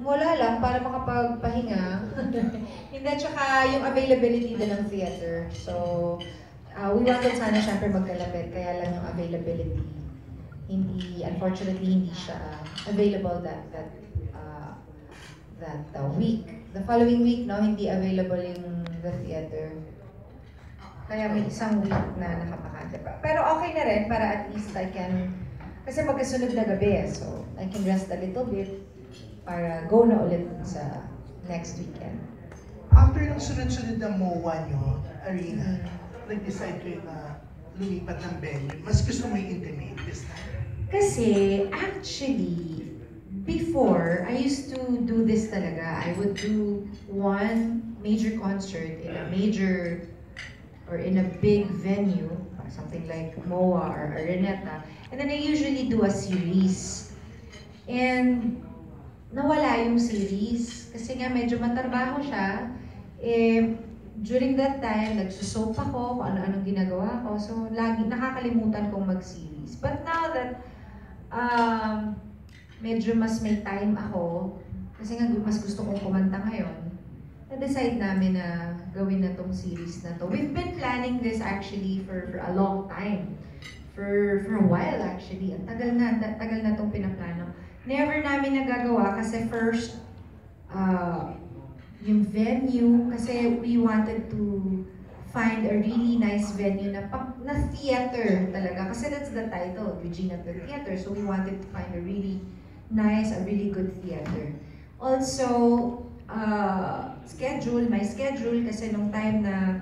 wala lang, para makapagpahinga. Hindi, tsaka yung availability din ng theater. So, we wanted sana syempre magkalapit, kaya lang yung availability. Unfortunately, hindi siya available that week. The following week, no, hindi available yung the theater. Kaya may isang week na nakapakante pa. Pero okay na rin, para at least I can, kasi magkasunod na gabi, so I can rest a little bit para go na ulit sa next weekend. After ng sunod-sunod na MOA nyo, Arena, nag-decide kayo na lumipat ng venue. Mas gusto mo yung intimate this time? Kasi, actually, before, I used to do this talaga. I would do one major concert in a major or in a big venue, something like MOA or Araneta, and then I usually do a series. And nawala yung series kasi nga medyo matrabaho siya. During that time, nagsusoap ako kung ano-anong ginagawa ko. So, lagi nakakalimutan kong mag-series. But now that medyo mas may time ako, kasi nga mas gusto kong kumanta ngayon, na-decide namin na gawin na tong series na to. We've been planning this actually for a long time. For a while actually. Ang tagal na tong pinaplano. Never namin nagagawa kasi first, yung venue, kasi we wanted to find a really nice venue na theater talaga. Kasi that's the title, Regina the Theater. So we wanted to find a really nice, a really good theater. Also, my schedule, kasi nung time na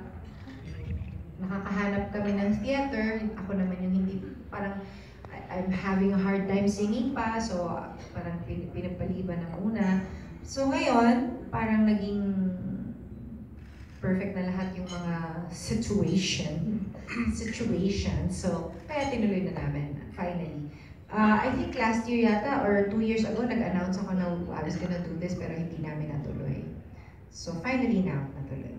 nakakahanap kami ng theater, ako naman yung hindi, parang I'm having a hard time singing pa, so parang pinapaliban na muna. So ngayon, parang naging perfect na lahat yung mga situation. So, kaya tinuloy na namin, finally. I think last year yata, or 2 years ago, nag-announce ako na I was gonna do this, pero hindi namin natuloy. So finally now, natuloy.